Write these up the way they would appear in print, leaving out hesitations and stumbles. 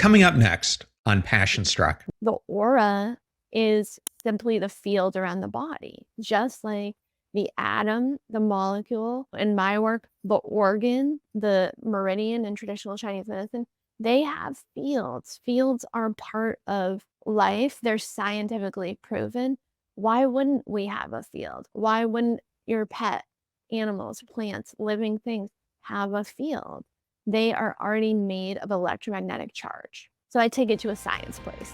Coming up next on Passion Struck. The aura is simply the field around the body, just like the atom, the molecule. In my work, the organ, the meridian in traditional Chinese medicine, they have fields. Fields are part of life. They're scientifically proven. Why wouldn't we have a field? Why wouldn't your pet, animals, plants, living things have a field? They are already made of electromagnetic charge. So I take it to a science place.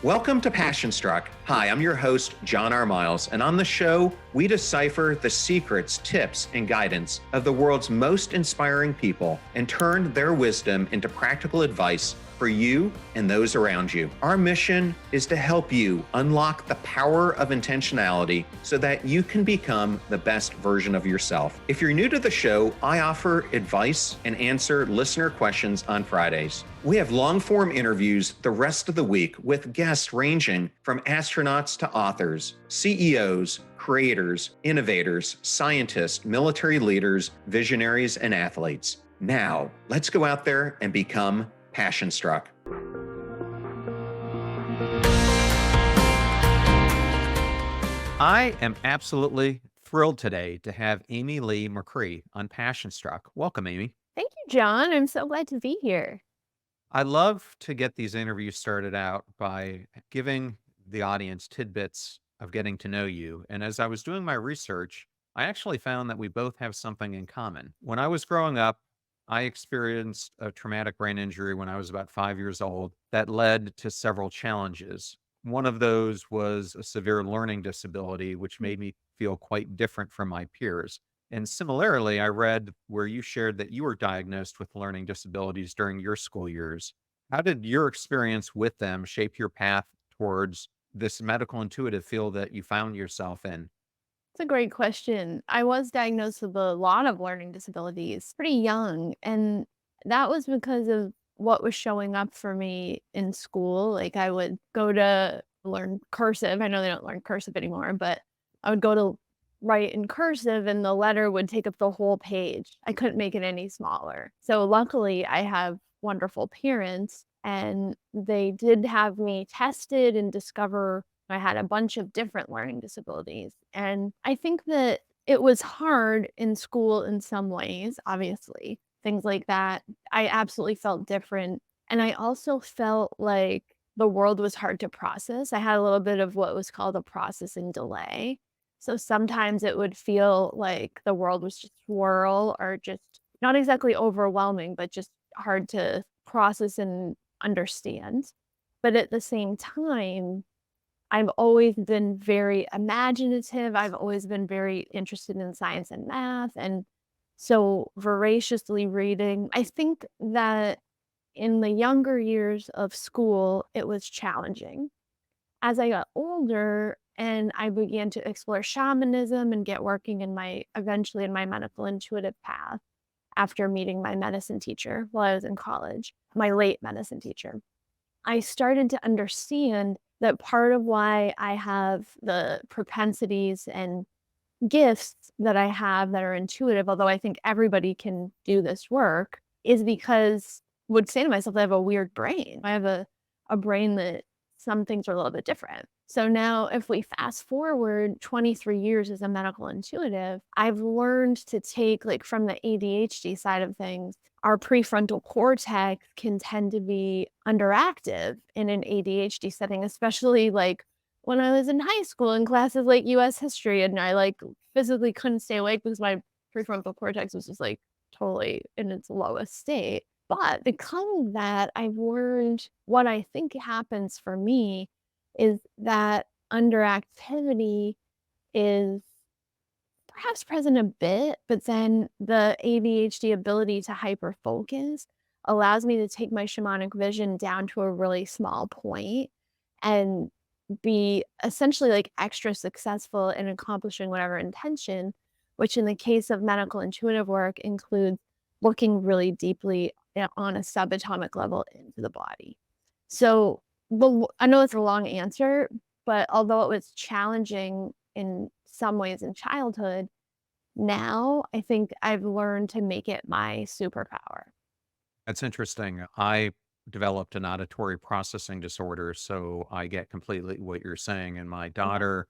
Welcome to Passion Struck. Hi, I'm your host, John R. Miles, and on the show, we decipher the secrets, tips, and guidance of the world's most inspiring people and turn their wisdom into practical advice for you and those around you. Our mission is to help you unlock the power of intentionality so that you can become the best version of yourself. If you're new to the show, I offer advice and answer listener questions on Fridays. We have long-form interviews the rest of the week with guests ranging from astronauts to authors, CEOs, creators, innovators, scientists, military leaders, visionaries, and athletes. Now, let's go out there and become Passion Struck. I am absolutely thrilled today to have Amy Leigh Mercree on Passion Struck. Welcome, Amy. Thank you, John. I'm so glad to be here. I love to get these interviews started out by giving the audience tidbits of getting to know you. And as I was doing my research, I actually found that we both have something in common. When I was growing up, I experienced a traumatic brain injury when I was about 5 years old that led to several challenges. One of those was a severe learning disability, which made me feel quite different from my peers. And similarly, I read where you shared that you were diagnosed with learning disabilities during your school years. How did your experience with them shape your path towards this medical intuitive field that you found yourself in? It's a great question. I was diagnosed with a lot of learning disabilities pretty young, and that was because of what was showing up for me in school. Like I would go to learn cursive. I know they don't learn cursive anymore, but I would go to write in cursive and the letter would take up the whole page. I couldn't make it any smaller. So luckily I have wonderful parents and they did have me tested and discover I had a bunch of different learning disabilities. And I think that it was hard in school in some ways, obviously, things like that. I absolutely felt different. And I also felt like the world was hard to process. I had a little bit of what was called a processing delay. So sometimes it would feel like the world was just swirl or just not exactly overwhelming, but just hard to process and understand. But at the same time, I've always been very imaginative. I've always been very interested in science and math. And so voraciously reading, I think that in the younger years of school, it was challenging. As I got older and I began to explore shamanism and get working in eventually in my medical intuitive path after meeting my medicine teacher while I was in college, my late medicine teacher, I started to understand that part of why I have the propensities and gifts that I have that are intuitive, although I think everybody can do this work, is because I would say to myself, I have a weird brain. I have a brain that some things are a little bit different. So now if we fast forward 23 years as a medical intuitive, I've learned to take like from the ADHD side of things, our prefrontal cortex can tend to be underactive in an ADHD setting, especially like when I was in high school in classes like US history and I like physically couldn't stay awake because my prefrontal cortex was just like totally in its lowest state. But because of that, I've learned what I think happens for me is that underactivity is perhaps present a bit, but then the ADHD ability to hyper focus allows me to take my shamanic vision down to a really small point and be essentially like extra successful in accomplishing whatever intention, which in the case of medical intuitive work includes looking really deeply on a subatomic level into the body. So I know it's a long answer, but although it was challenging in some ways in childhood, now I think I've learned to make it my superpower. That's interesting. I developed an auditory processing disorder, so I get completely what you're saying. And my daughter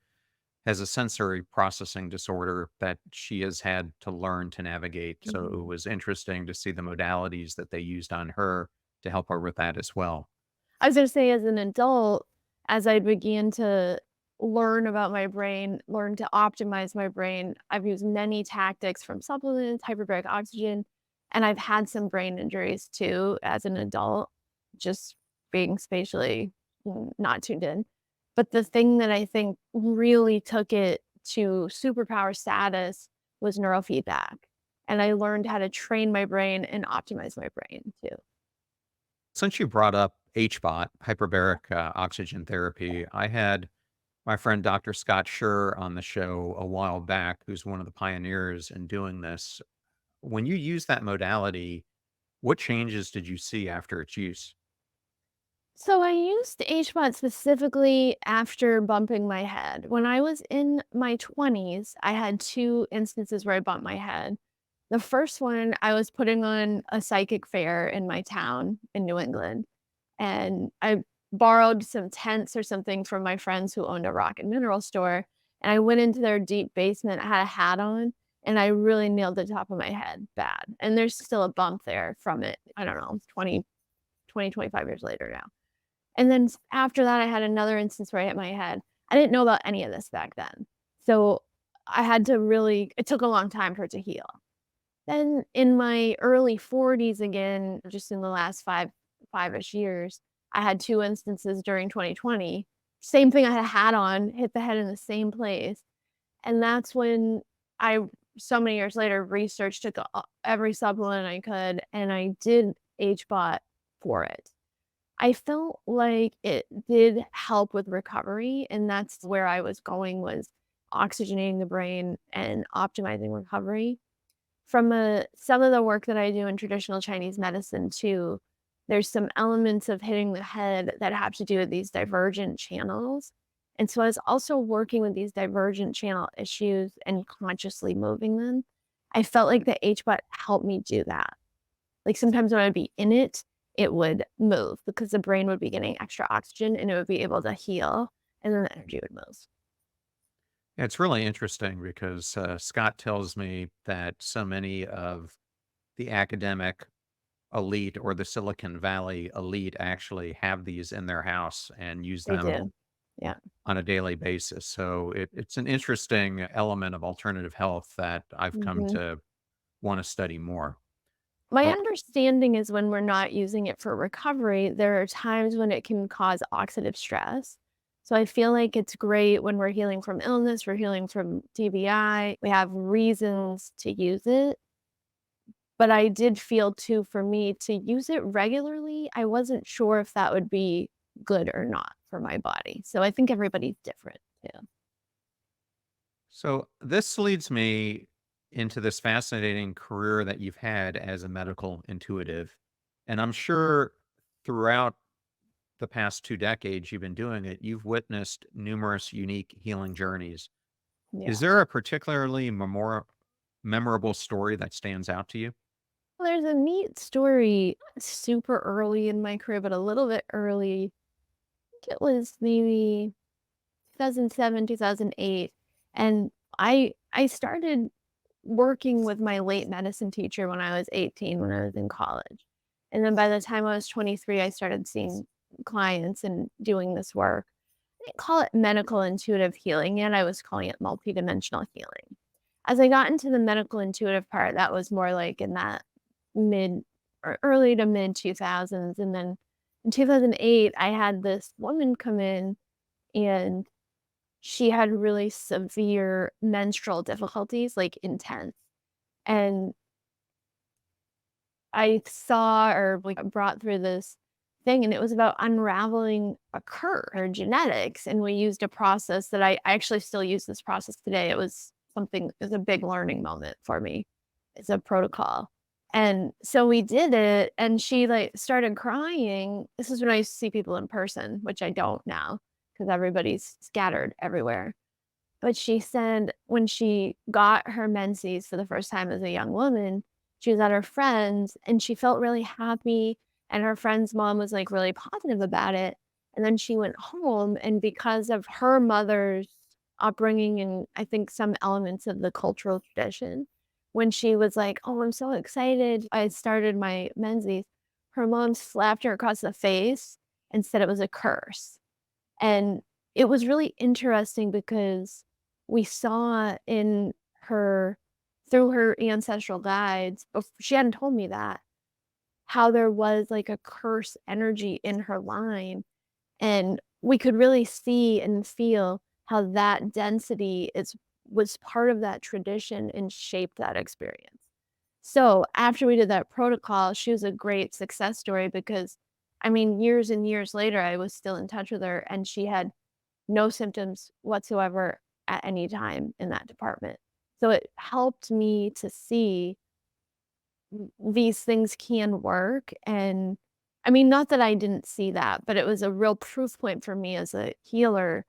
has a sensory processing disorder that she has had to learn to navigate. So it Mhm. was interesting to see the modalities that they used on her to help her with that as well. I was gonna say as an adult, as I began to learn about my brain, learn to optimize my brain, I've used many tactics from supplements, hyperbaric oxygen, and I've had some brain injuries too as an adult, just being spatially not tuned in. But the thing that I think really took it to superpower status was neurofeedback. And I learned how to train my brain and optimize my brain too. Since you brought up HBOT, hyperbaric oxygen therapy, I had my friend Dr. Scott Schur on the show a while back, who's one of the pioneers in doing this. When you use that modality, what changes did you see after its use? So I used HBOT specifically after bumping my head. When I was in my 20s, I had 2 instances where I bumped my head. The first one, I was putting on a psychic fair in my town in New England, and I borrowed some tents or something from my friends who owned a rock and mineral store, and I went into their deep basement, I had a hat on, and I really nailed the top of my head bad, and there's still a bump there from it, I don't know, 25 years later now. And then after that, I had another instance where I hit my head. I didn't know about any of this back then. So I had to really it took a long time for it to heal. Then in my early 40s again, just in the last 5-ish years, I had 2 instances during 2020. Same thing, I had a hat on, hit the head in the same place. And that's when I, so many years later, researched, took every supplement I could, and I did HBOT for it. I felt like it did help with recovery, and that's where I was going was oxygenating the brain and optimizing recovery. From some of the work that I do in traditional Chinese medicine too, there's some elements of hitting the head that have to do with these divergent channels. And so I was also working with these divergent channel issues and consciously moving them. I felt like the HBOT helped me do that. Like, sometimes when I'd be in it, it would move because the brain would be getting extra oxygen and it would be able to heal, and then the energy would move. Yeah, it's really interesting because Scott tells me that so many of the academic elite or the Silicon Valley elite actually have these in their house and use They them do. Yeah. on a daily basis. So it's an interesting element of alternative health that I've come Mhm. to want to study more. My Well, understanding is when we're not using it for recovery, there are times when it can cause oxidative stress. So I feel like it's great when we're healing from illness, we're healing from TBI, we have reasons to use it. But I did feel too, for me to use it regularly, I wasn't sure if that would be good or not for my body. So I think everybody's different too. so this leads me into this fascinating career that you've had as a medical intuitive. And I'm sure throughout the past 2 decades you've been doing it, you've witnessed numerous unique healing journeys. Yeah. Is there a particularly memorable story that stands out to you? Well, there's a neat story super early in my career, but a little bit early. I think it was maybe 2007, 2008. And I started working with my late medicine teacher when I was 18, when I was in college. And then by the time I was 23, I started seeing clients and doing this work. I didn't call it medical intuitive healing yet. I was calling it multidimensional healing. As I got into the medical intuitive part, that was more like in that mid or early to mid 2000s. And then in 2008, I had this woman come in and she had really severe menstrual difficulties, like intense. And I saw or like brought through this thing, and it was about unraveling a curse or genetics. And we used a process that I actually still use this process today. It was a big learning moment for me. It's a protocol. And so we did it, and she like started crying. This is when I used to see people in person, which I don't now because everybody's scattered everywhere. But she said when she got her menses for the first time as a young woman, she was at her friend's and she felt really happy and her friend's mom was like really positive about it. And then she went home, and because of her mother's upbringing and I think some elements of the cultural tradition, when she was like, "Oh, I'm so excited. I started my menses," her mom slapped her across the face and said it was a curse. And it was really interesting because we saw in her through her ancestral guides, she hadn't told me that, how there was like a curse energy in her line. And we could really see and feel how that density is was part of that tradition and shaped that experience. So after we did that protocol, she was a great success story because I mean, years and years later, I was still in touch with her and she had no symptoms whatsoever at any time in that department. So it helped me to see these things can work. And I mean, not that I didn't see that, but it was a real proof point for me as a healer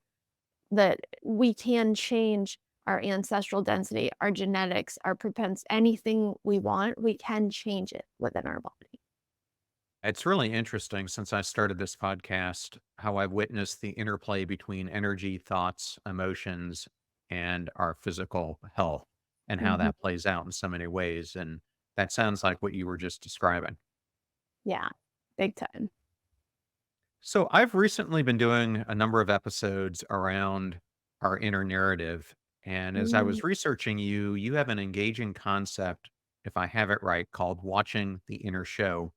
that we can change our ancestral density, our genetics, our anything we want, we can change it within our body. It's really interesting since I started this podcast how I've witnessed the interplay between energy, thoughts, emotions, and our physical health and how Mhm. that plays out in so many ways. And that sounds like what you were just describing. Yeah, big time. So I've recently been doing a number of episodes around our inner narrative. And as I Mm. was researching you, you have an engaging concept, if I have it right, called watching the inner show,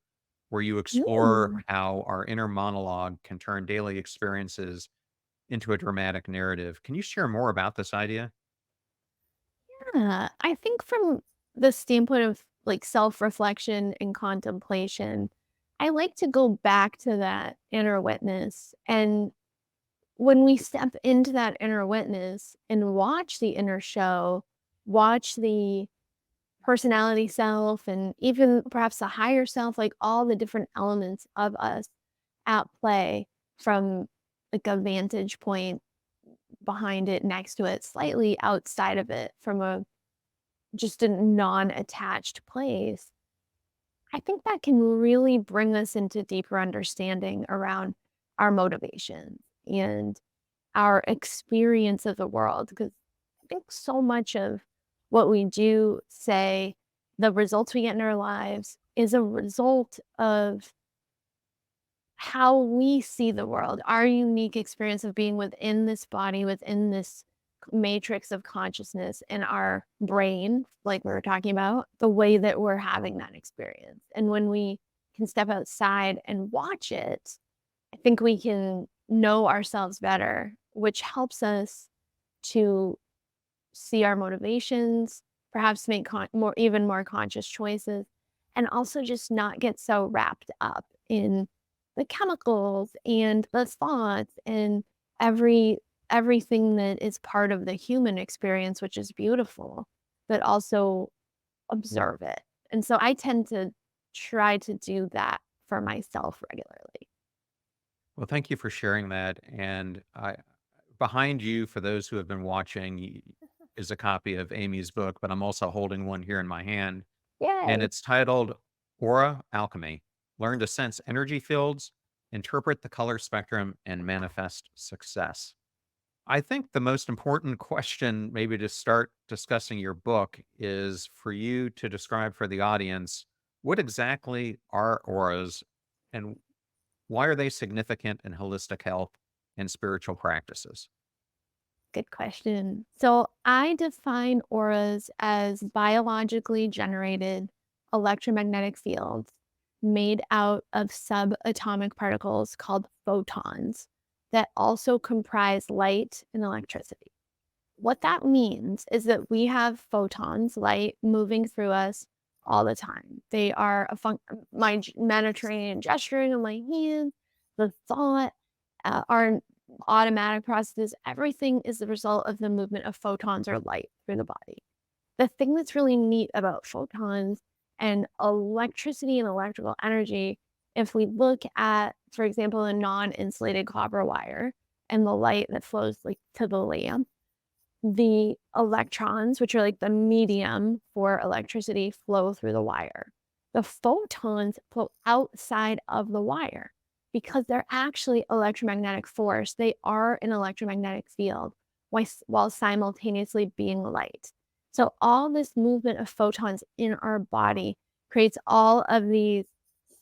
where you explore Ooh. how our inner monologue can turn daily experiences into a dramatic narrative. Can you share more about this idea? Yeah, I think from the standpoint of like self-reflection and contemplation, I like to go back to that inner witness. And when we step into that inner witness and watch the inner show, watch the personality self and even perhaps the higher self, like all the different elements of us at play from like a vantage point behind it, next to it, slightly outside of it from a just a non-attached place, I think that can really bring us into deeper understanding around our motivations and our experience of the world. Because I think so much of what we do, say, the results we get in our lives is a result of how we see the world, our unique experience of being within this body, within this matrix of consciousness in our brain, like we were talking about, the way that we're having that experience. And when we can step outside and watch it, I think we can know ourselves better, which helps us to see our motivations, perhaps make more even more conscious choices, and also just not get so wrapped up in the chemicals and the thoughts and every everything that is part of the human experience, which is beautiful, but also observe it. And so I tend to try to do that for myself regularly. Well, thank you for sharing that. Behind you, for those who have been watching, is a copy of Amy's book, but I'm also holding one here in my hand. And Yay. it's titled Aura Alchemy: Learn to Sense Energy Fields, Interpret the Color Spectrum, and Manifest Success. I think the most important question, maybe to start discussing your book, is for you to describe for the audience what exactly are auras and why are they significant in holistic health and spiritual practices? Good question. So I define auras as biologically generated electromagnetic fields made out of subatomic particles called photons that also comprise light and electricity. What that means is that we have photons, light, moving through us all the time. They are my Mediterranean gesturing of my hand, the thought, our automatic processes, everything is the result of the movement of photons or light through the body. The thing that's really neat about photons and electricity and electrical energy, if we look at, for example, a non-insulated copper wire and the light that flows like to the lamp, the electrons, which are like the medium for electricity, flow through the wire. the photons float outside of the wire because they're actually electromagnetic force. They are an electromagnetic field while simultaneously being light. So all this movement of photons in our body creates all of these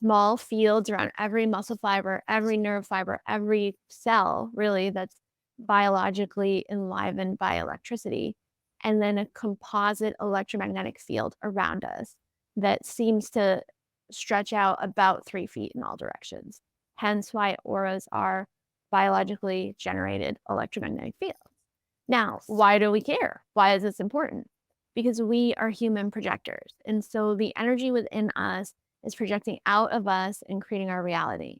small fields around every muscle fiber, every nerve fiber, every cell, really, that's biologically enlivened by electricity, and then a composite electromagnetic field around us that seems to stretch out about 3 feet in all directions. Hence why auras are biologically generated electromagnetic fields. Now, why do we care? Why is this important? Because we are human projectors. And so the energy within us is projecting out of us and creating our reality.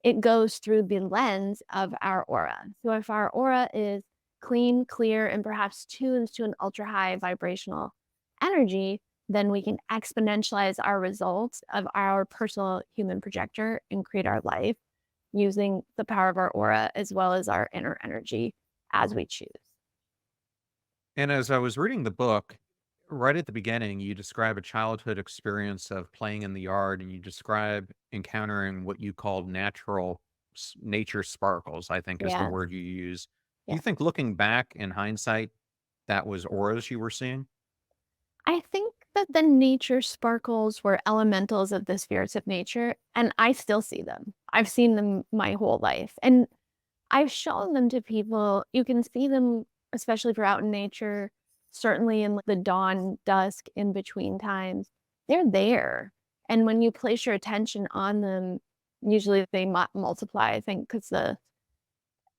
It goes through the lens of our aura. So if our aura is clean, clear, and perhaps tuned to an ultra high vibrational energy, then we can exponentialize our results of our personal human projector and create our life using the power of our aura as well as our inner energy as we choose. And as I was reading the book, right at the beginning, you describe a childhood experience of playing in the yard and you describe encountering what you called nature sparkles, I think is the Yes, word you use. Do you yes. think looking back in hindsight, that was auras you were seeing? I think that the nature sparkles were elementals of the spirits of nature, and I still see them. I've seen them my whole life, and I've shown them to people. You can see them, especially if you're out in nature, certainly in the dawn, dusk, in between times. They're there. And when you place your attention on them, usually they multiply, I think, because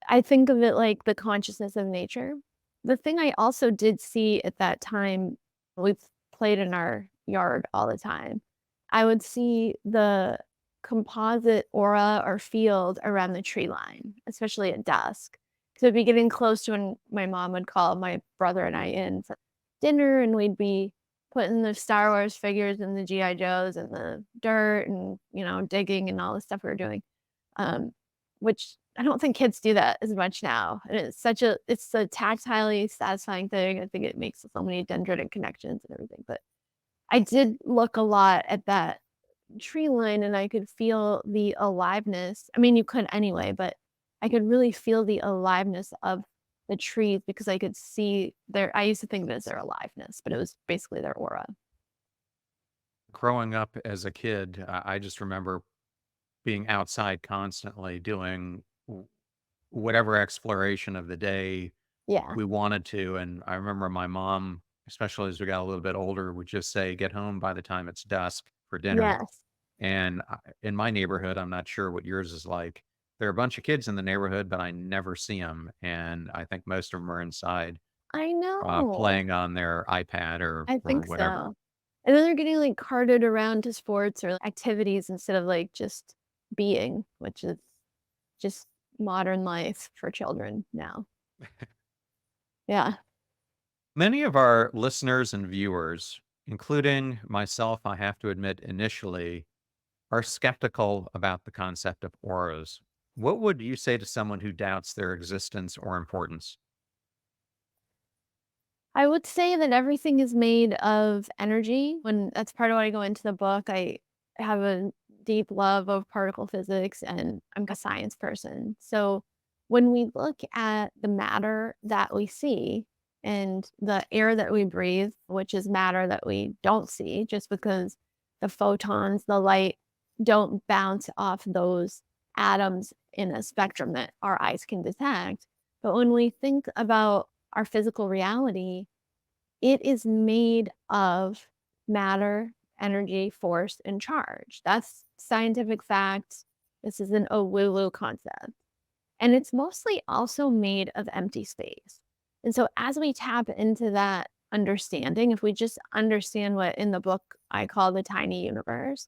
I think of it like the consciousness of nature. The thing I also did see at that time, we played in our yard all the time. I would see the composite aura or field around the tree line, especially at dusk. So it'd be getting close to when my mom would call my brother and I in for dinner, and we'd be putting the Star Wars figures and the GI Joes and the dirt and digging and all the stuff we were doing. Um, which I don't think kids do that as much now, and it's a tactilely satisfying thing. I think it makes so many dendritic connections and everything, but I did look a lot at that tree line, and I could feel the aliveness. I mean, you couldn't anyway, but I could really feel the aliveness of the trees because I could see their I used to think of it as their aliveness, but it was basically their aura. Growing up as a kid, I just remember being outside constantly doing whatever exploration of the day Yeah. we wanted to. And I remember my mom, especially as we got a little bit older, would just say, "Get home by the time it's dusk for dinner." Yes. And in my neighborhood, I'm not sure what yours is like. There are a bunch of kids in the neighborhood, but I never see them. And I think most of them are inside I know. playing on their iPad I or think whatever. so. And then they're getting, like, carted around to sports or activities instead of, like, just being, which is just modern life for children now. Yeah. Many of our listeners and viewers, including myself, I have to admit, initially, are skeptical about the concept of auras. What would you say to someone who doubts their existence or importance? I would say that everything is made of energy. When that's part of what I go into the book. I have a deep love of particle physics and I'm a science person. So when we look at the matter that we see and the air that we breathe, which is matter that we don't see, just because the photons, the light don't bounce off those atoms in a spectrum that our eyes can detect. But when we think about our physical reality, it is made of matter, energy, force, and charge. That's scientific fact. This isn't a woo-woo concept. And it's mostly also made of empty space. And so as we tap into that understanding, if we just understand what in the book I call the tiny universe,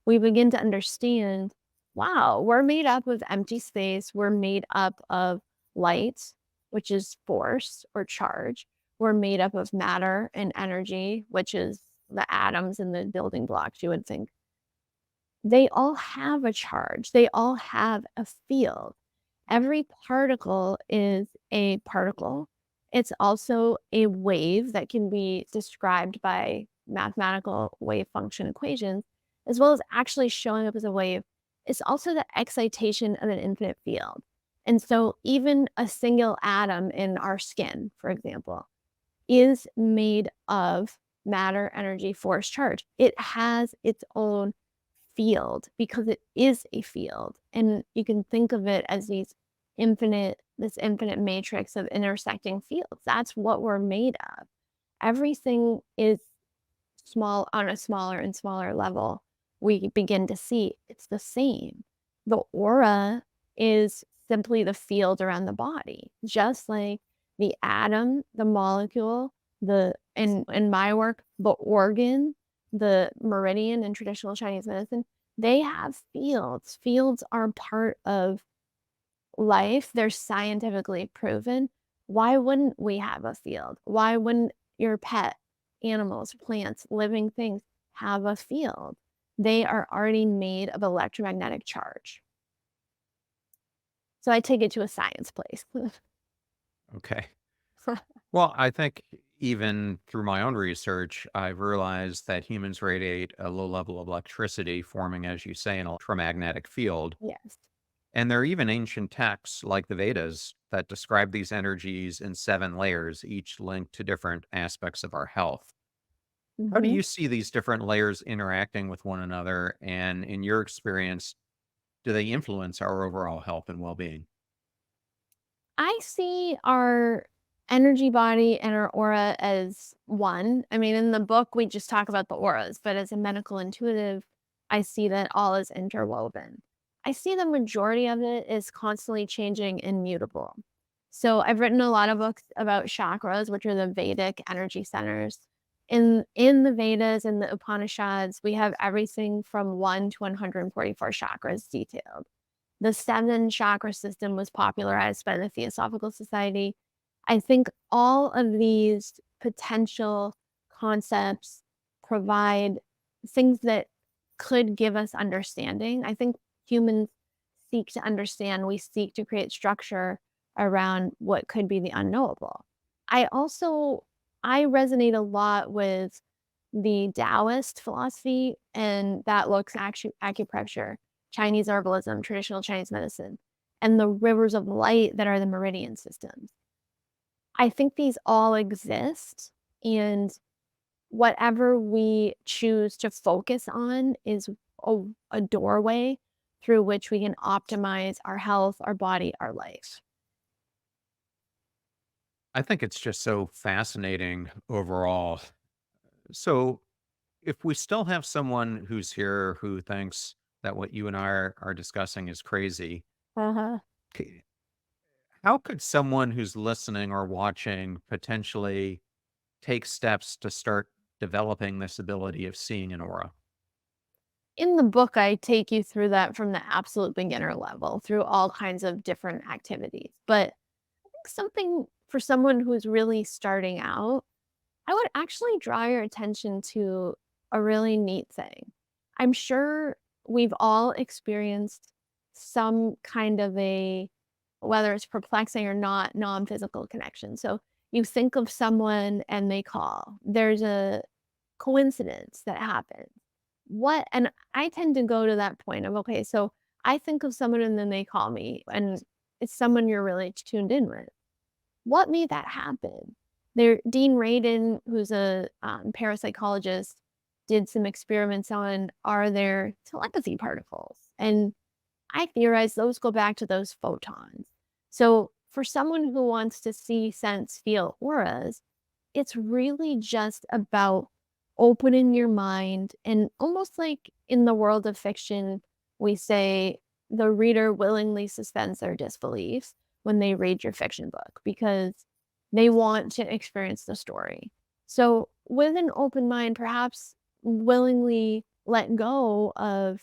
we begin to understand, wow, we're made up of empty space. We're made up of light, which is force or charge. We're made up of matter and energy, which is the atoms and the building blocks, you would think. They all have a charge, they all have a field. Every particle is a particle. It's also a wave that can be described by mathematical wave function equations. as well as actually showing up as a wave, is also the excitation of an infinite field. And so, even a single atom in our skin, for example, is made of matter, energy, force, charge. It has its own field because it is a field. And you can think of it as this infinite matrix of intersecting fields. That's what we're made of. Everything is small on a smaller and smaller level. We begin to see it's the same. The aura is simply the field around the body, just like the atom, the molecule, in my work, the organ, the meridian in traditional Chinese medicine, they have fields. Fields are part of life. They're scientifically proven. Why wouldn't we have a field? Why wouldn't your pet, animals, plants, living things have a field? They are already made of electromagnetic charge. So I take it to a science place. Okay. Well, I think even through my own research, I've realized that humans radiate a low level of electricity, forming, as you say, an electromagnetic field. Yes. And there are even ancient texts like the Vedas that describe these energies in 7 layers, each linked to different aspects of our health. How do Mhm. you see these different layers interacting with one another? And in your experience, do they influence our overall health and well being? I see our energy body and our aura as one. I mean, in the book, we just talk about the auras, but as a medical intuitive, I see that all is interwoven. I see the majority of it is constantly changing and mutable. So I've written a lot of books about chakras, which are the Vedic energy centers. In the Vedas and the Upanishads, we have everything from 1 to 144 chakras detailed. The 7 chakra system was popularized by the Theosophical Society. I think all of these potential concepts provide things that could give us understanding. I think humans seek to understand, we seek to create structure around what could be the unknowable. I also I resonate a lot with the Taoist philosophy, and that looks acupressure, Chinese herbalism, traditional Chinese medicine, and the rivers of light that are the meridian systems. I think these all exist, and whatever we choose to focus on is a doorway through which we can optimize our health, our body, our life. I think it's just so fascinating overall. So, if we still have someone who's here who thinks that what you and I are discussing is crazy, Uh-huh. c- how could someone who's listening or watching potentially take steps to start developing this ability of seeing an aura? In the book, I take you through that from the absolute beginner level through all kinds of different activities. But I think something for someone who's really starting out, I would actually draw your attention to a really neat thing. I'm sure we've all experienced some kind of whether it's perplexing or not, non physical connection. So you think of someone and they call, there's a coincidence that happens. And I tend to go to that point of, okay, so I think of someone and then they call me and it's someone you're really tuned in with. What made that happen? Dean Radin, who's a parapsychologist, did some experiments on are there telepathy particles, and I theorize those go back to those photons. So for someone who wants to see, sense, feel auras, it's really just about opening your mind, and almost like in the world of fiction, we say the reader willingly suspends their disbelief when they read your fiction book because they want to experience the story. So, with an open mind, perhaps willingly let go of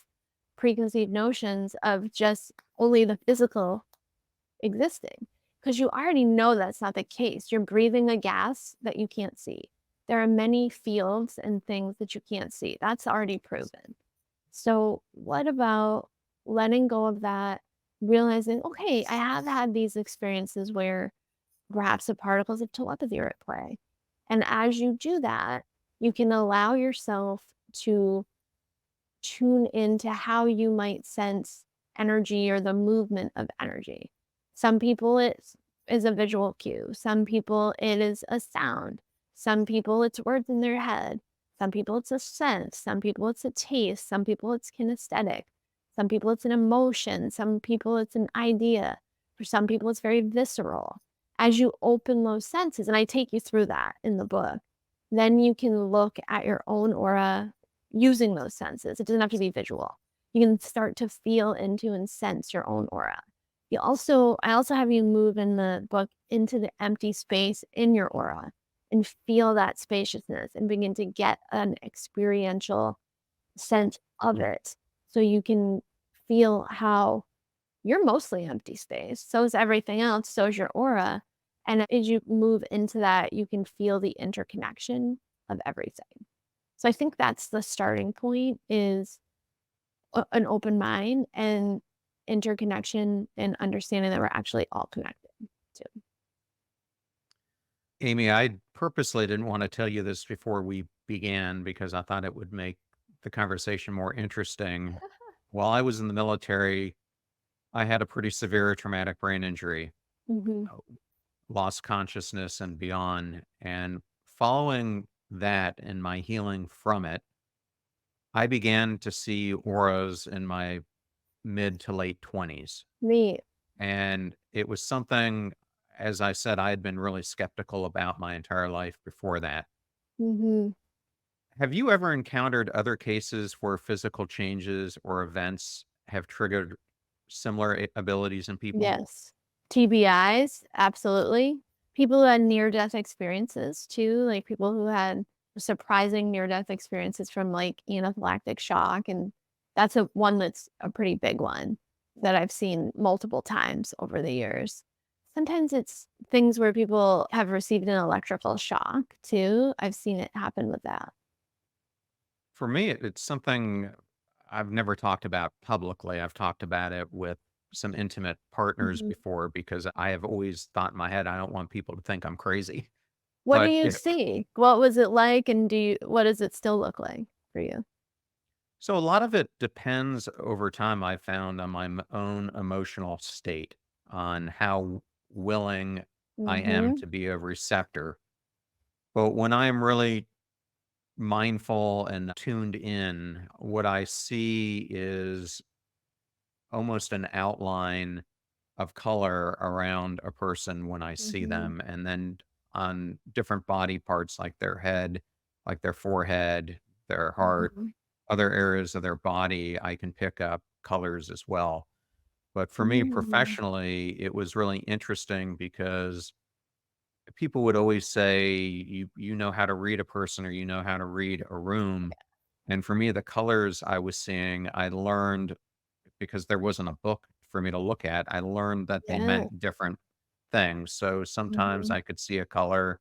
preconceived notions of just only the physical existing, because you already know that's not the case. You're breathing a gas that you can't see. There are many fields and things that you can't see. That's already proven. So, what about letting go of that, realizing, okay, I have had these experiences where perhaps the particles of telepathy are at play. And as you do that, you can allow yourself to tune into how you might sense energy or the movement of energy. Some people is a visual cue. Some people it is a sound. Some people it's words in their head. Some people it's a sense. Some people it's a taste. Some people it's kinesthetic. Some people it's an emotion. Some people it's an idea. For some people it's very visceral. As you open those senses, and I take you through that in the book, then you can look at your own aura using those senses. It doesn't have to be visual. You can start to feel into and sense your own aura. I also have you move in the book into the empty space in your aura and feel that spaciousness and begin to get an experiential sense of it. So you can feel how you're mostly empty space. So is everything else. So is your aura. And as you move into that, you can feel the interconnection of everything. So I think that's the starting point is an open mind and interconnection and understanding that we're actually all connected too. Amy, I purposely didn't want to tell you this before we began because I thought it would make the conversation more interesting. While I was in the military, I had a pretty severe traumatic brain injury, Hmm. uh, lost consciousness and beyond. And following that and my healing from it, I began to see auras in my mid to late 20s. Neat. And it was something, as I said, I had been really skeptical about my entire life before that. Hmm. Have you ever encountered other cases where physical changes or events have triggered similar abilities in people? Yes. TBIs, absolutely. People who had near death experiences too, like people who had surprising near death experiences from like anaphylactic shock. And that's one that's a pretty big one that I've seen multiple times over the years. Sometimes it's things where people have received an electrical shock too. I've seen it happen with that. For me, it's something I've never talked about publicly. I've talked about it with some intimate partners Mhm. before because I have always thought in my head, I don't want people to think I'm crazy. What do But you see? What was it like, and what does it still look like for you? so a lot of it depends over time, I found, on my own emotional state, on how willing I am Mhm. to be a receptor. But when I'm really mindful and tuned in, what I see is almost an outline of color around a person when I see Mhm. them. And then on different body parts like their head, like their forehead, their heart, Mhm. other areas of their body, I can pick up colors as well. But for me Mm. professionally, it was really interesting because people would always say, you know how to read a person or you know how to read a room. And for me, the colors I was seeing, I learned because there wasn't a book for me to look at. I learned that they Yeah. meant different things. So sometimes Mhm. I could see a color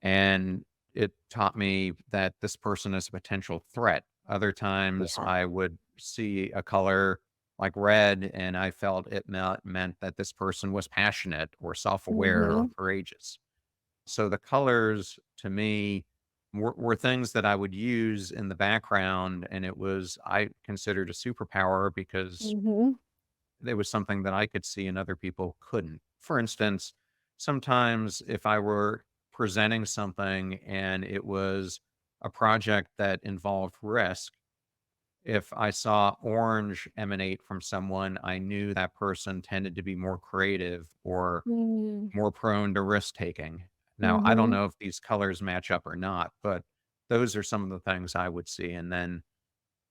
and it taught me that this person is a potential threat. Other times Yeah. I would see a color like red and I felt it meant that this person was passionate or self aware or Mhm. courageous. So the colors to me were things that I would use in the background. And it was, I considered a superpower because Mhm. it was something that I could see and other people couldn't. For instance, sometimes if I were presenting something and it was a project that involved risk, if I saw orange emanate from someone, I knew that person tended to be more creative or Mm. more prone to risk taking. Now, I don't Mhm. know if these colors match up or not, but those are some of the things I would see. And then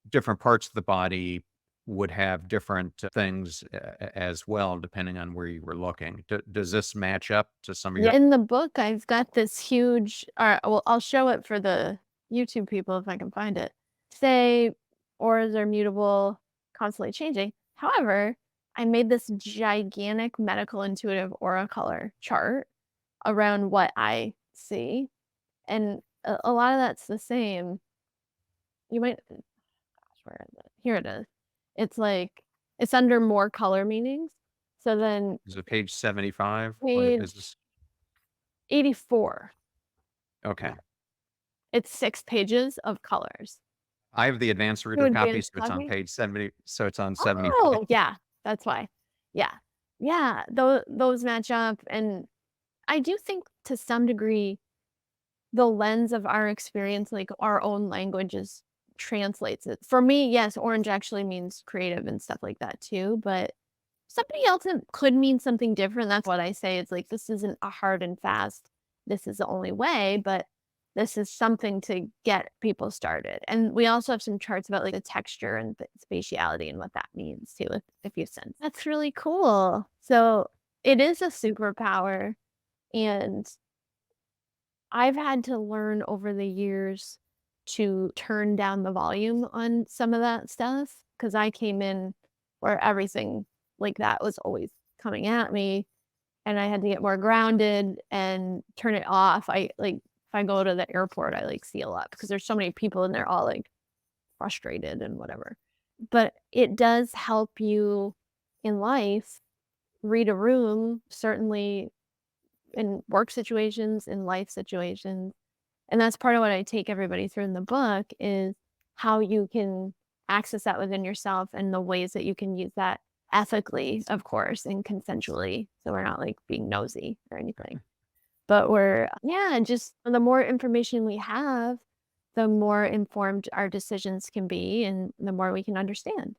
different parts of the body would have different things as well, depending on where you were looking. Does this match up to some of Yeah, your? in the book, I've got this huge well, I'll show it for the YouTube people if I can find it. Say auras are mutable, constantly changing. However, I made this gigantic medical intuitive aura color chart around what I see, and a lot of that's the same. You might gosh, where is it? Here it is. It's like it's under more color meanings. So then Is it page 75? What is page this? 84. Okay. Yeah. It's 6 pages of colors. I have the advanced You reader copy, advanced so it's on copy? page 70, so it's on 75. Oh, yeah, that's why. Yeah. Yeah, those match up, and I do think to some degree, the lens of our experience, like our own languages translates it. For me, yes, orange actually means creative and stuff like that too, but somebody else it could mean something different. That's what I say. It's like this isn't a hard and fast, this is the only way, but this is something to get people started. And we also have some charts about like the texture and the spatiality and what that means too, if you sense. That's really cool. So it is a superpower. And I've had to learn over the years to turn down the volume on some of that stuff because I came in where everything like that was always coming at me and I had to get more grounded and turn it off. I like if I go to the airport, I like seal up because there's so many people and they're all like frustrated and whatever. But it does help you in life read a room, certainly in work situations, in life situations. And that's part of what I take everybody through in the book is how you can access that within yourself and the ways that you can use that ethically, of course, and consensually. So we're not like being nosy or anything. But we're, yeah, just the more information we have, the more informed our decisions can be and the more we can understand.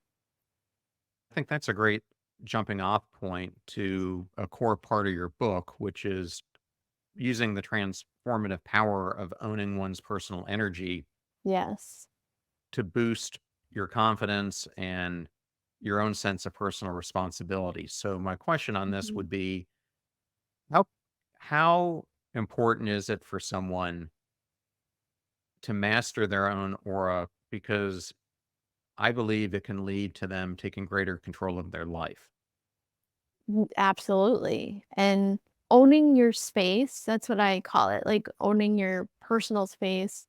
I think that's a great jumping off point to a core part of your book, which is using the transformative power of owning one's personal energy Yes. to boost your confidence and your own sense of personal responsibility. So my question on this Mhm. would be how how important is it for someone to master their own aura, because I believe it can lead to them taking greater control of their life. Absolutely. And owning your space, that's what I call it, like owning your personal space,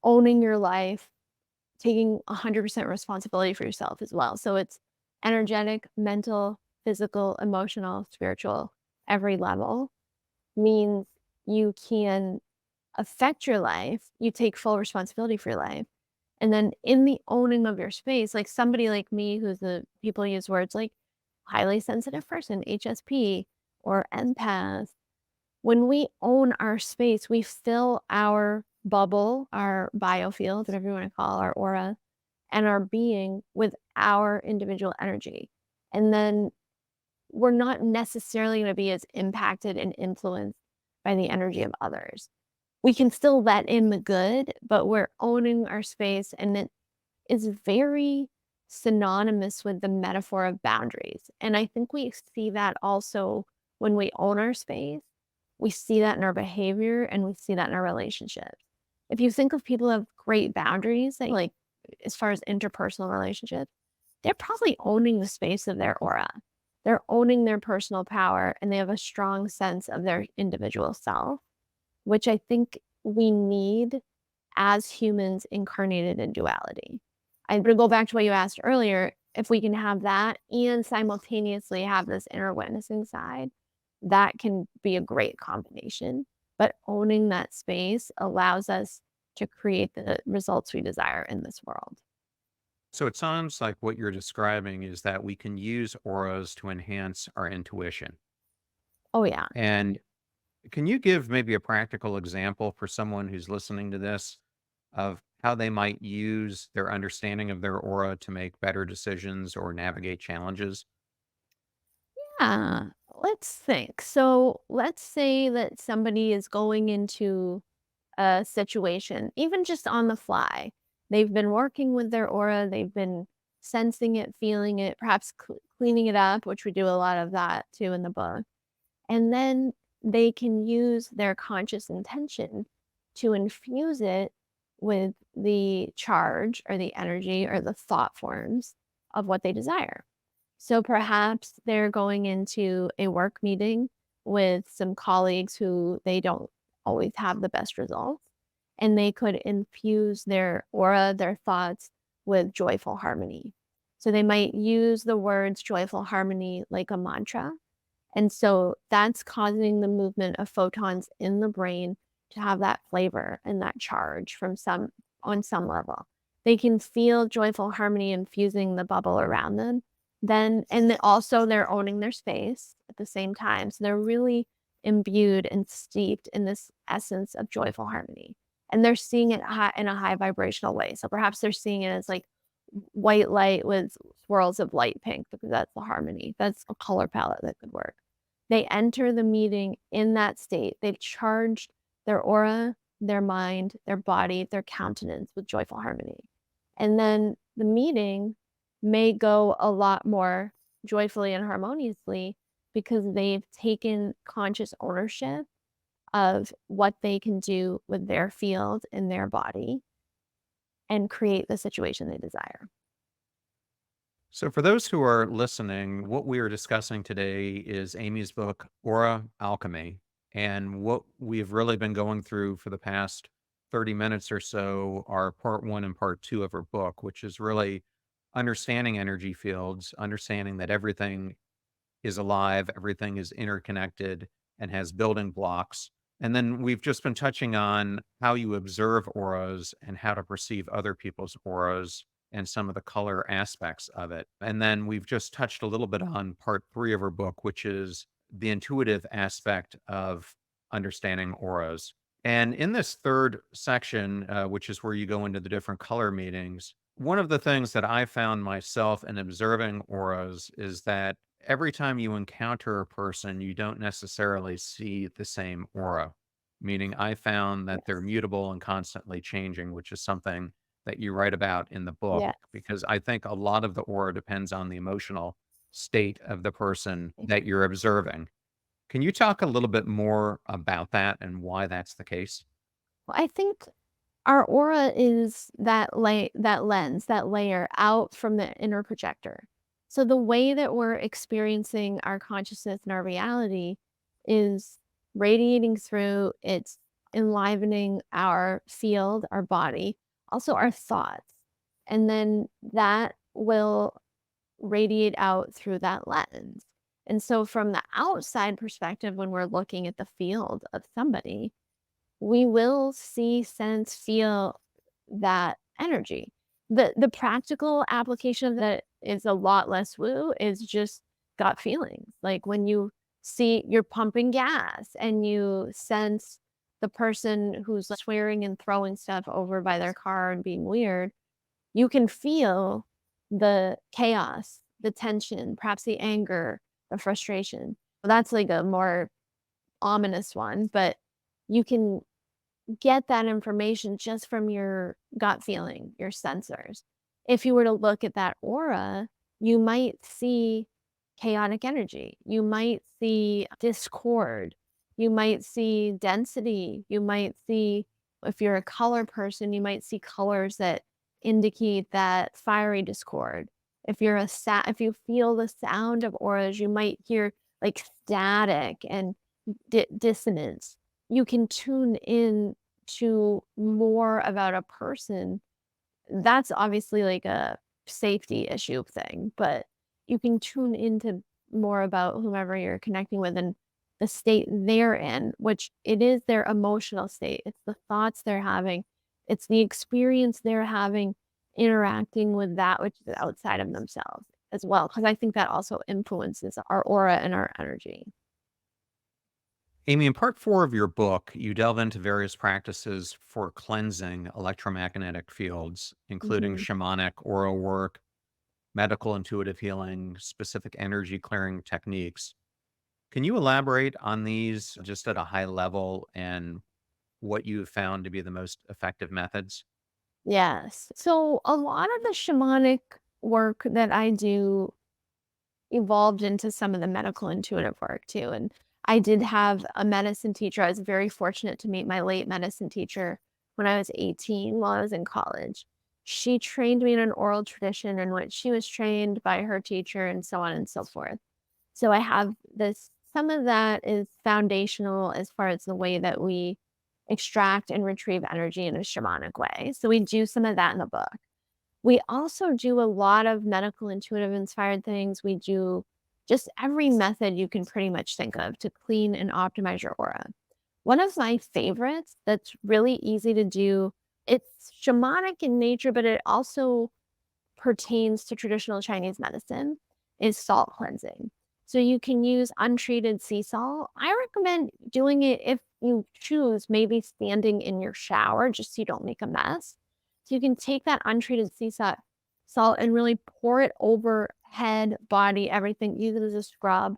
owning your life, taking 100% responsibility for yourself as well. So it's energetic, mental, physical, emotional, spiritual, every level means you can affect your life. You take full responsibility for your life. And then in the owning of your space, like somebody like me, who's the people use words like highly sensitive person, HSP, or empath, when we own our space, we fill our bubble, our biofield, whatever you want to call our aura, and our being with our individual energy. And then we're not necessarily going to be as impacted and influenced by the energy of others. We can still let in the good, but we're owning our space, and it is very synonymous with the metaphor of boundaries. And I think we see that also when we own our space. We see that in our behavior and we see that in our relationships. If you think of people who have great boundaries, like as far as interpersonal relationships, they're probably owning the space of their aura. They're owning their personal power and they have a strong sense of their individual self, which I think we need as humans incarnated in duality. I'm gonna go back to what you asked earlier. If we can have that and simultaneously have this inner witnessing side, that can be a great combination. But owning that space allows us to create the results we desire in this world. So it sounds like what you're describing is that we can use auras to enhance our intuition. Oh, yeah. And can you give maybe a practical example for someone who's listening to this of how they might use their understanding of their aura to make better decisions or navigate challenges? Yeah. Let's think. So let's say that somebody is going into a situation, even just on the fly. They've been working with their aura, they've been sensing it, feeling it, perhaps cleaning it up, which we do a lot of that too in the book. And then they can use their conscious intention to infuse it with the charge or the energy or the thought forms of what they desire. So perhaps they're going into a work meeting with some colleagues who they don't always have the best results, and they could infuse their aura, their thoughts with joyful harmony. So they might use the words joyful harmony like a mantra. And so that's causing the movement of photons in the brain to have that flavor and that charge from some on some level. They can feel joyful harmony infusing the bubble around them. And then also they're owning their space at the same time. So they're really imbued and steeped in this essence of joyful harmony. And they're seeing it in a high vibrational way. So perhaps they're seeing it as like white light with swirls of light pink because that's the harmony. That's a color palette that could work. They enter the meeting in that state. They've charged their aura, their mind, their body, their countenance with joyful harmony. And then the meeting may go a lot more joyfully and harmoniously because they've taken conscious ownership of what they can do with their field and their body and create the situation they desire. So, for those who are listening, what we are discussing today is Amy's book, Aura Alchemy. And what we've really been going through for the past 30 minutes or so are part one and part two of her book, which is really understanding energy fields, understanding that everything is alive, everything is interconnected and has building blocks. And then we've just been touching on how you observe auras and how to perceive other people's auras and some of the color aspects of it. And then we've just touched a little bit on part three of her book, which is the intuitive aspect of understanding auras. And in this third section, which is where you go into the different color meanings, one of the things that I found myself in observing auras is that every time you encounter a person, you don't necessarily see the same aura. Meaning, I found that they're Yes. mutable and constantly changing, which is something that you write about in the book, Yes. because I think a lot of the aura depends on the emotional state of the person that you're observing. Can you talk a little bit more about that and why that's the case? Well, I think our aura is that lens, that layer out from the inner projector. So the way that we're experiencing our consciousness and our reality is radiating through, it's enlivening our field, our body, also our thoughts. And then that will radiate out through that lens. And so from the outside perspective, when we're looking at the field of somebody, we will see, sense, feel that energy. The practical application of that is a lot less woo, is just gut feelings. Like when you see you're pumping gas and you sense the person who's like swearing and throwing stuff over by their car and being weird, you can feel the chaos, the tension, perhaps the anger, the frustration. That's like a more ominous one, but you can get that information just from your gut feeling, your sensors. If you were to look at that aura, you might see chaotic energy. You might see discord. You might see density. You might see, if you're a color person, you might see colors that indicate that fiery discord. If you feel the sound of auras, you might hear like static and dissonance. You can tune in to more about a person. That's obviously like a safety issue thing, but you can tune into more about whomever you're connecting with and the state they're in, which it is their emotional state. It's the thoughts they're having. It's the experience they're having interacting with that which is outside of themselves as well. Because I think that also influences our aura and our energy. Amy, in part four of your book, you delve into various practices for cleansing electromagnetic fields, including Mhm. shamanic aura work, medical intuitive healing, specific energy clearing techniques. Can you elaborate on these just at a high level and what you have found to be the most effective methods? Yes. So a lot of the shamanic work that I do evolved into some of the medical intuitive work too. And I did have a medicine teacher. I was very fortunate to meet my late medicine teacher when I was 18 while I was in college. She trained me in an oral tradition in which she was trained by her teacher and so on and so forth. So I have this, some of that is foundational as far as the way that we extract and retrieve energy in a shamanic way. So we do some of that in the book. We also do a lot of medical intuitive inspired things. We do just every method you can pretty much think of to clean and optimize your aura. One of my favorites that's really easy to do It's shamanic in nature, but it also pertains to traditional Chinese medicine, is salt cleansing. So you can use untreated sea salt. I recommend doing it if you choose, maybe standing in your shower just so you don't make a mess. So you can take that untreated salt and really pour it over head, body, everything. Use it as a scrub.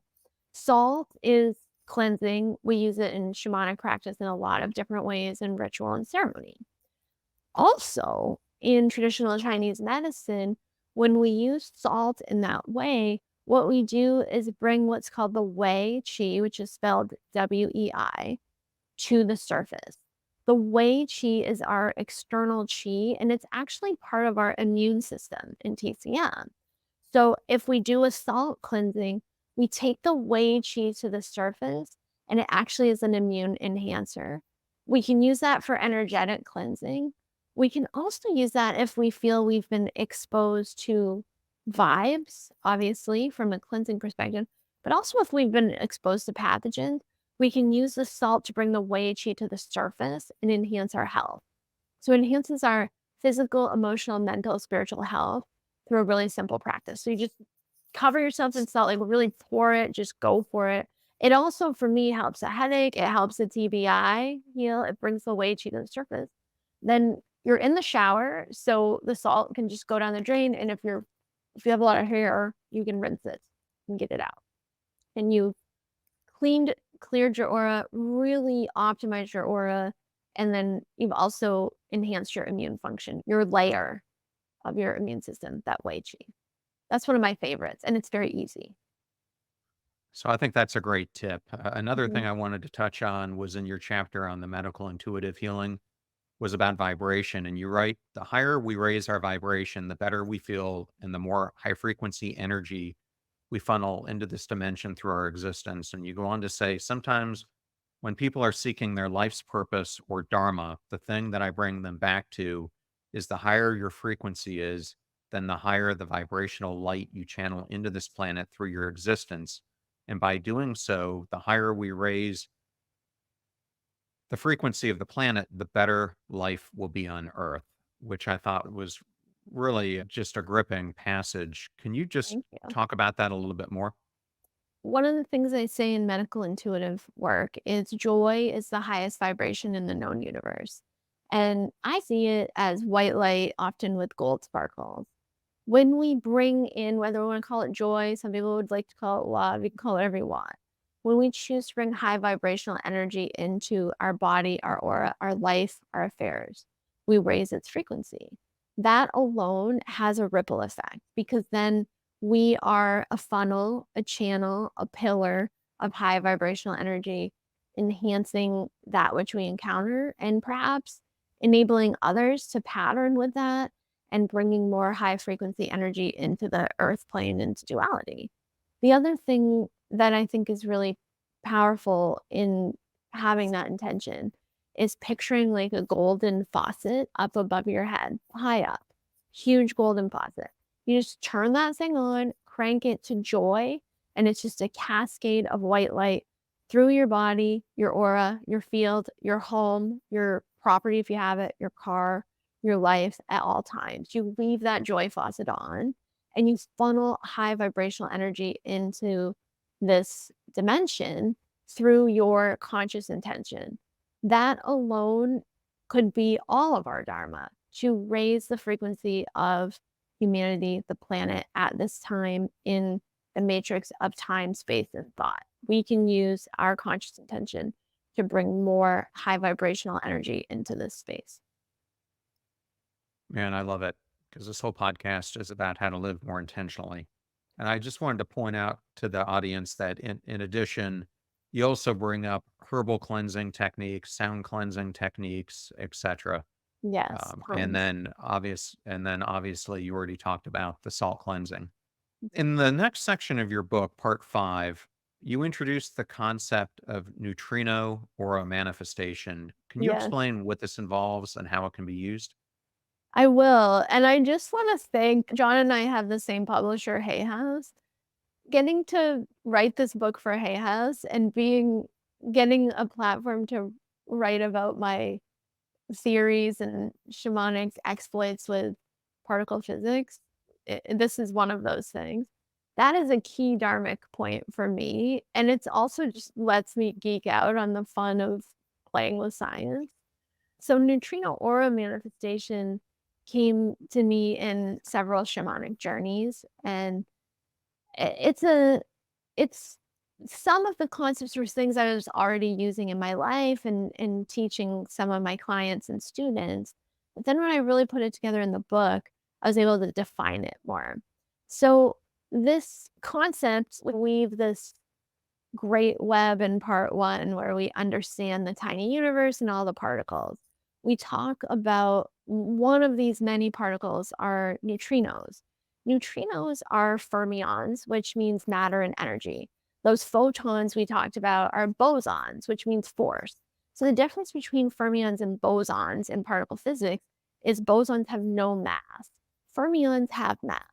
Salt is cleansing. We use it in shamanic practice in a lot of different ways in ritual and ceremony. Also, in traditional Chinese medicine, when we use salt in that way, what we do is bring what's called the Wei Qi, which is spelled WEI, to the surface. The Wei Qi is our external qi, and it's actually part of our immune system in TCM. So if we do a salt cleansing, we take the Wei Qi to the surface, and it actually is an immune enhancer. We can use that for energetic cleansing. We can also use that if we feel we've been exposed to vibes, obviously, from a cleansing perspective, but also if we've been exposed to pathogens, we can use the salt to bring the Wei Qi to the surface and enhance our health. So it enhances our physical, emotional, mental, spiritual health through a really simple practice. So you just cover yourself in salt, like really pour it, just go for it. It also, for me, helps a headache. It helps a TBI heal. It brings the Wei Qi to the surface. Then you're in the shower, so the salt can just go down the drain. And if you have a lot of hair, you can rinse it and get it out. And you cleared your aura, really optimized your aura, and then you've also enhanced your immune function, your layer of your immune system, that Wei Qi. That's one of my favorites, and it's very easy. So I think that's a great tip. Another thing Mhm. I wanted to touch on was in your chapter on the medical intuitive healing was about vibration. And you write, the higher we raise our vibration, the better we feel, and the more high frequency energy we funnel into this dimension through our existence. And you go on to say, sometimes when people are seeking their life's purpose or dharma, the thing that I bring them back to is the higher your frequency is, then the higher the vibrational light you channel into this planet through your existence. And by doing so, the higher we raise the frequency of the planet, the better life will be on Earth, which I thought was really just a gripping passage. Can you just Thank you. talk about that a little bit more? One of the things I say in medical intuitive work is joy is the highest vibration in the known universe. And I see it as white light, often with gold sparkles. When we bring in, whether we want to call it joy, some people would like to call it love, you can call it whatever you want. When we choose to bring high vibrational energy into our body, our aura, our life, our affairs, we raise its frequency. That alone has a ripple effect because then we are a funnel, a channel, a pillar of high vibrational energy, enhancing that which we encounter and perhaps enabling others to pattern with that and bringing more high frequency energy into the earth plane, into duality. The other thing that I think is really powerful in having that intention is picturing like a golden faucet up above your head, high up, huge golden faucet. You just turn that thing on, crank it to joy, and it's just a cascade of white light through your body, your aura, your field, your home, your property if you have it, your car, your life at all times. You leave that joy faucet on and you funnel high vibrational energy into this dimension through your conscious intention. That alone could be all of our dharma to raise the frequency of humanity, the planet at this time in the matrix of time, space, and thought. We can use our conscious intention to bring more high vibrational energy into this space. Man, I love it because this whole podcast is about how to live more intentionally. And I just wanted to point out to the audience that in addition, you also bring up herbal cleansing techniques, sound cleansing techniques, etc. Yes, tons. And then obviously you already talked about the salt cleansing. In the next section of your book, part 5, you introduce the concept of neutrino aura manifestation. Can you Yes. explain what this involves and how it can be used? I will, and I just wanna thank John and I have the same publisher, Hay House. Getting to write this book for Hay House and getting a platform to write about my theories and shamanic exploits with particle physics, this is one of those things. That is a key dharmic point for me, and it's also just lets me geek out on the fun of playing with science. So neutrino aura manifestation came to me in several shamanic journeys, and it's a it's some of the concepts were things I was already using in my life and teaching some of my clients and students. But then when I really put it together in the book, I was able to define it more. So this concept we weave this great web in part one where we understand the tiny universe and all the particles. We talk about one of these many particles are neutrinos. Neutrinos are fermions, which means matter and energy. Those photons we talked about are bosons, which means force. So the difference between fermions and bosons in particle physics is bosons have no mass. Fermions have mass.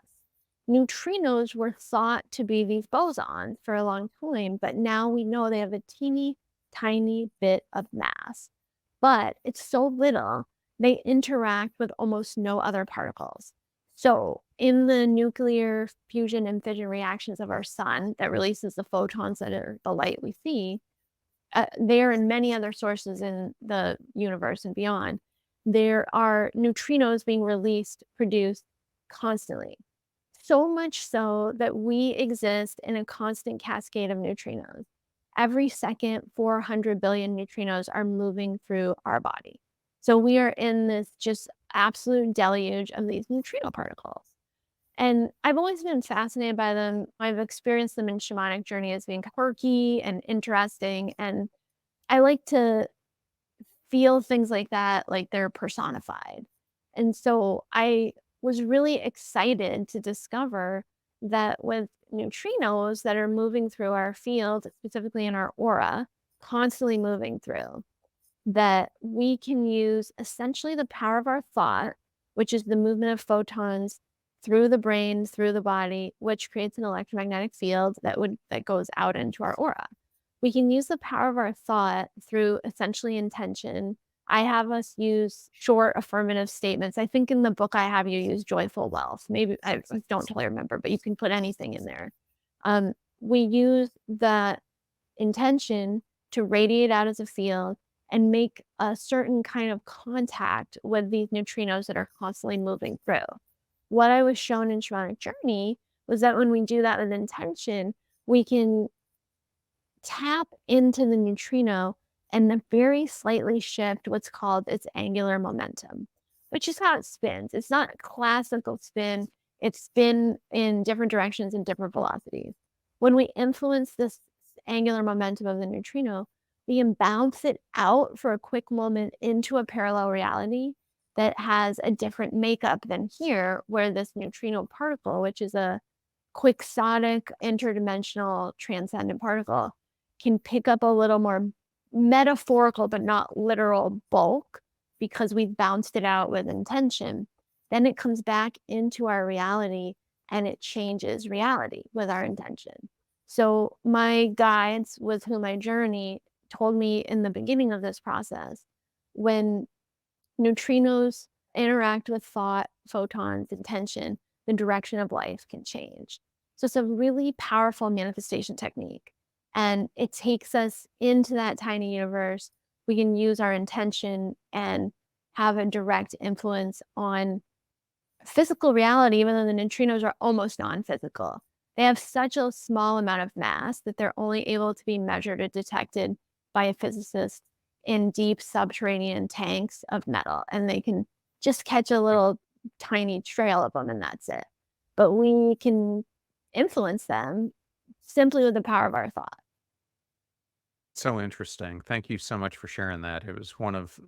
Neutrinos were thought to be these bosons for a long time, but now we know they have a teeny tiny bit of mass. But it's so little, they interact with almost no other particles. So, in the nuclear fusion and fission reactions of our sun that releases the photons that are the light we see, there and many other sources in the universe and beyond, there are neutrinos being released, produced constantly. So much so that we exist in a constant cascade of neutrinos. Every second, 400 billion neutrinos are moving through our body. So we are in this just absolute deluge of these neutrino particles. And I've always been fascinated by them. I've experienced them in shamanic journey as being quirky and interesting. And I like to feel things like that, like they're personified. And so I was really excited to discover that with neutrinos that are moving through our field, specifically in our aura, constantly moving through, that we can use essentially the power of our thought, which is the movement of photons through the brain, through the body, which creates an electromagnetic field that goes out into our aura. We can use the power of our thought through essentially intention. I have us use short affirmative statements. I think in the book I have you use joyful wealth. Maybe I don't totally remember, but you can put anything in there. We use that intention to radiate out as a field and make a certain kind of contact with these neutrinos that are constantly moving through. What I was shown in shamanic journey was that when we do that with intention, we can tap into the neutrino and then very slightly shift what's called its angular momentum, which is how it spins. It's not a classical spin. It's spin in different directions and different velocities. When we influence this angular momentum of the neutrino, we can bounce it out for a quick moment into a parallel reality that has a different makeup than here, where this neutrino particle, which is a quixotic, interdimensional, transcendent particle, can pick up a little more metaphorical but not literal bulk because we've bounced it out with intention. Then it comes back into our reality and it changes reality with our intention. So my guides with whom I journey told me in the beginning of this process, when neutrinos interact with thought, photons, intention, the direction of life can change. So it's a really powerful manifestation technique. And it takes us into that tiny universe. We can use our intention and have a direct influence on physical reality, even though the neutrinos are almost non-physical. They have such a small amount of mass that they're only able to be measured or detected by a physicist in deep subterranean tanks of metal. And they can just catch a little tiny trail of them and that's it. But we can influence them simply with the power of our thought. So interesting. Thank you so much for sharing that. It was one of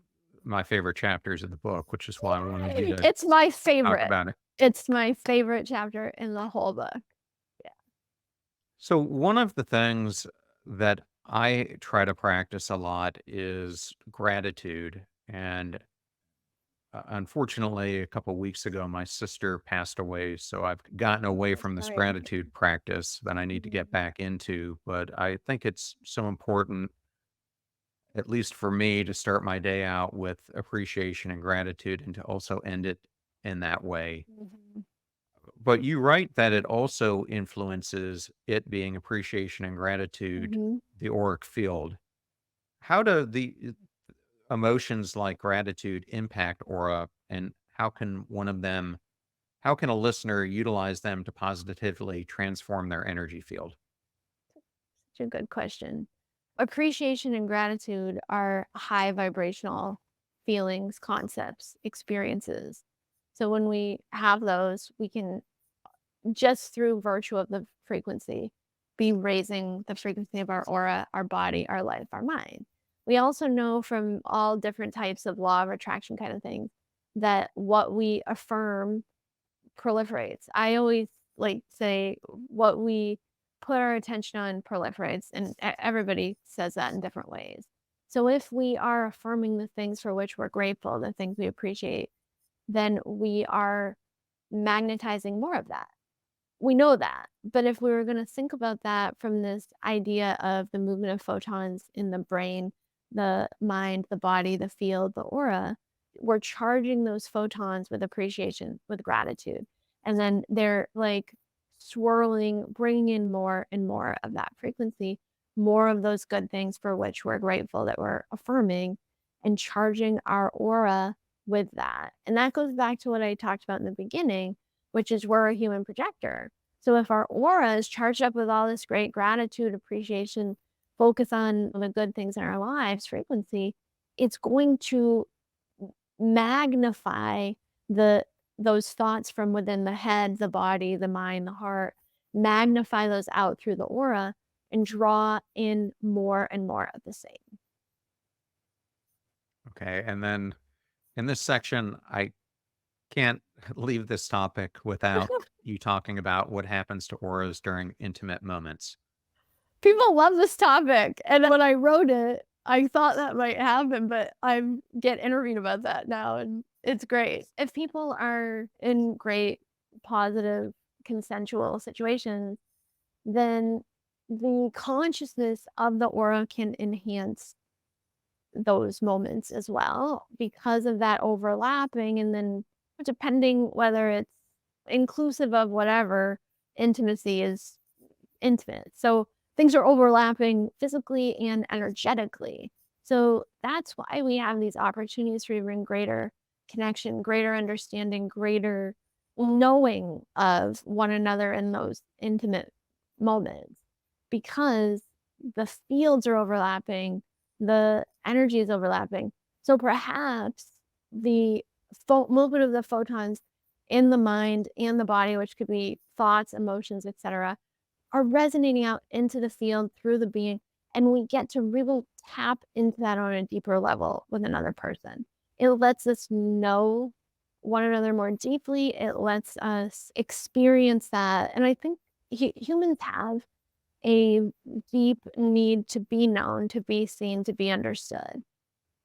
my favorite chapters of the book, which is why I wanted you to It's my talk favorite. about it. It's my favorite chapter in the whole book. So, one of the things that I try to practice a lot is gratitude. And unfortunately, a couple weeks ago, my sister passed away. So, I've gotten away from this Sorry. gratitude practice that I need to get back into. But I think it's so important at least for me, to start my day out with appreciation and gratitude and to also end it in that way. Mhm. But you write that it also influences it being appreciation and gratitude, Mhm. the auric field. How do the emotions like gratitude impact aura, and how can a listener utilize them to positively transform their energy field? Such a good question. Appreciation and gratitude are high vibrational feelings, concepts, experiences. So when we have those, we can, just through virtue of the frequency, be raising the frequency of our aura, our body, our life, our mind. We also know from all different types of law of attraction kind of things that what we affirm proliferates. I always like say what we put our attention on proliferates, and everybody says that in different ways. So if we are affirming the things for which we're grateful, the things we appreciate, then we are magnetizing more of that. We know that. But if we were going to think about that from this idea of the movement of photons in the brain, the mind, the body, the field, the aura, we're charging those photons with appreciation, with gratitude. And then they're like swirling, bringing in more and more of that frequency, more of those good things for which we're grateful that we're affirming, and charging our aura with that. And that goes back to what I talked about in the beginning, which is we're a human projector. So if our aura is charged up with all this great gratitude, appreciation, focus on the good things in our lives, frequency, it's going to magnify the those thoughts from within the head, the body, the mind, the heart, magnify those out through the aura and draw in more and more of the same. Okay. And then in this section, I can't leave this topic without you talking about what happens to auras during intimate moments. People love this topic, and when I wrote it, I thought that might happen, but I get interviewed about that now, and it's great. If people are in great, positive, consensual situations, then the consciousness of the aura can enhance those moments as well because of that overlapping, and then depending whether it's inclusive of whatever, intimacy is intimate. So things are overlapping physically and energetically. So that's why we have these opportunities for even greater connection, greater understanding, greater knowing of one another in those intimate moments, because the fields are overlapping, the energy is overlapping. So perhaps the movement of the photons in the mind and the body, which could be thoughts, emotions, etc., are resonating out into the field through the being, and we get to really tap into that on a deeper level with another person. It lets us know one another more deeply. It lets us experience that, and I think humans have a deep need to be known, to be seen, to be understood.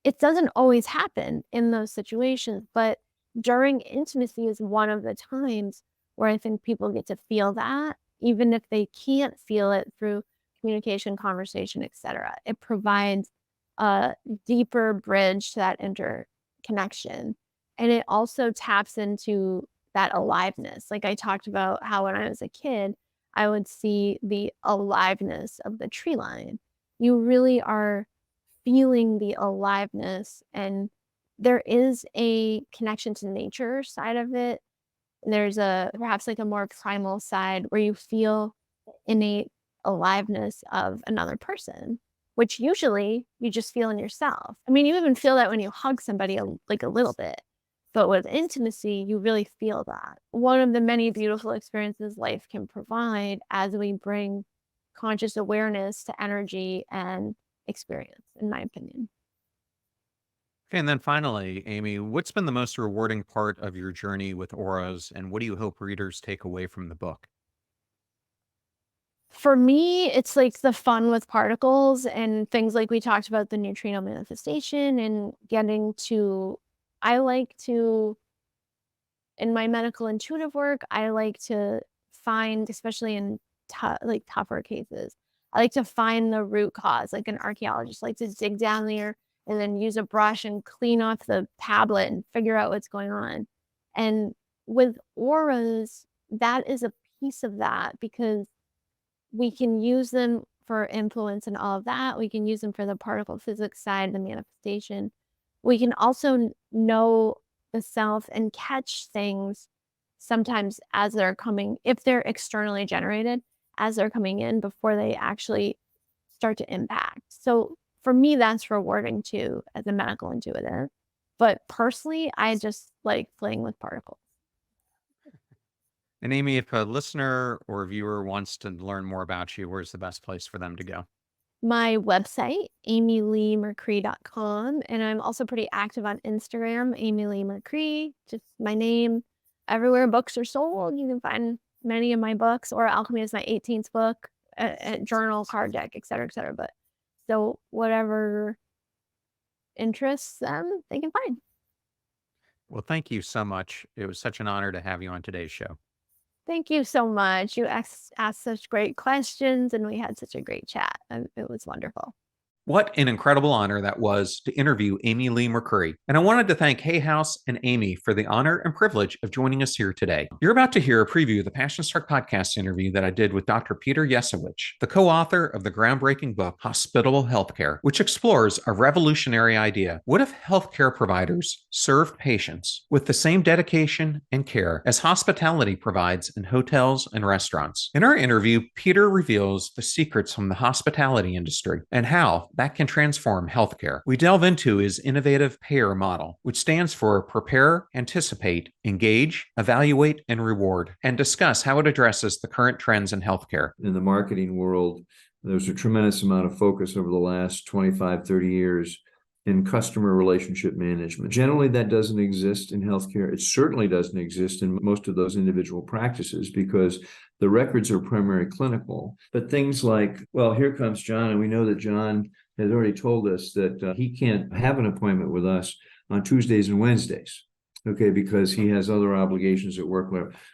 It doesn't always happen in those situations, but during intimacy is one of the times where I think people get to feel that, even if they can't feel it through communication, conversation, etc. It provides a deeper bridge to that interconnection. And it also taps into that aliveness. Like I talked about how when I was a kid, I would see the aliveness of the tree line. You really are feeling the aliveness, and there is a connection to nature side of it. There's a perhaps like a more primal side where you feel innate aliveness of another person, which usually you just feel in yourself. I mean, you even feel that when you hug somebody like a little bit, but with intimacy, you really feel that. One of the many beautiful experiences life can provide as we bring conscious awareness to energy and experience, in my opinion. Okay, and then finally, Amy, what's been the most rewarding part of your journey with auras, and what do you hope readers take away from the book? For me, it's like the fun with particles and things like we talked about, the neutrino manifestation and getting to, I like to, in my medical intuitive work, I like to find, especially in like tougher cases, I like to find the root cause, like an archaeologist, like to dig down there and then use a brush and clean off the tablet and figure out what's going on. And with auras, that is a piece of that, because we can use them for influence and all of that. We can use them for the particle physics side, the manifestation. We can also know the self and catch things sometimes as they're coming, if they're externally generated, as they're coming in before they actually start to impact. So for me, that's rewarding too, as a medical intuitive. But personally, I just like playing with particles. And Amy, if a listener or viewer wants to learn more about you, where's the best place for them to go? My website, amyleighmercree.com. And I'm also pretty active on Instagram, Amy Leigh Mercree, just my name. Everywhere books are sold, you can find many of my books, or Alchemy is my 18th book, a journal, card deck, et cetera, et cetera. But so whatever interests them, they can find. Well, thank you so much. It was such an honor to have you on today's show. Thank you so much. You asked such great questions, and we had such a great chat. It was wonderful. What an incredible honor that was to interview Amy Leigh Mercree. And I wanted to thank Hay House and Amy for the honor and privilege of joining us here today. You're about to hear a preview of the Passion Struck podcast interview that I did with Dr. Peter Yesowich, the co-author of the groundbreaking book, Hospitable Healthcare, which explores a revolutionary idea. What if healthcare providers served patients with the same dedication and care as hospitality provides in hotels and restaurants? In our interview, Peter reveals the secrets from the hospitality industry and how that can transform healthcare. We delve into his innovative payer model, which stands for prepare, anticipate, engage, evaluate, and reward, and discuss how it addresses the current trends in healthcare. In the marketing world, there's a tremendous amount of focus over the last 25, 30 years in customer relationship management. Generally, that doesn't exist in healthcare. It certainly doesn't exist in most of those individual practices, because the records are primarily clinical. But things like, well, here comes John, and we know that John has already told us that he can't have an appointment with us on Tuesdays and Wednesdays, okay, because he has other obligations at work.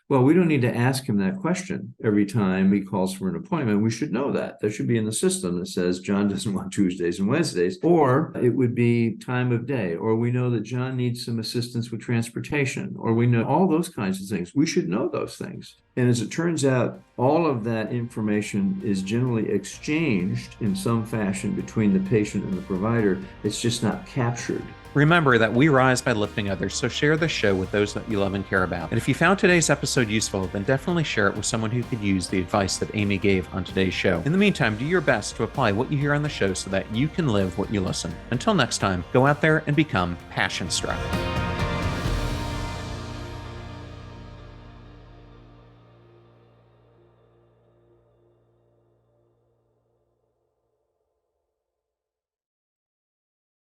Well, we don't need to ask him that question every time he calls for an appointment. We should know that. That should be in the system that says John doesn't want Tuesdays and Wednesdays, or it would be time of day, or we know that John needs some assistance with transportation, or we know all those kinds of things. We should know those things. And as it turns out, all of that information is generally exchanged in some fashion between the patient and the provider. It's just not captured. Remember that we rise by lifting others, so share this show with those that you love and care about. And if you found today's episode useful, then definitely share it with someone who could use the advice that Amy gave on today's show. In the meantime, do your best to apply what you hear on the show so that you can live what you listen. Until next time, go out there and become passion struck.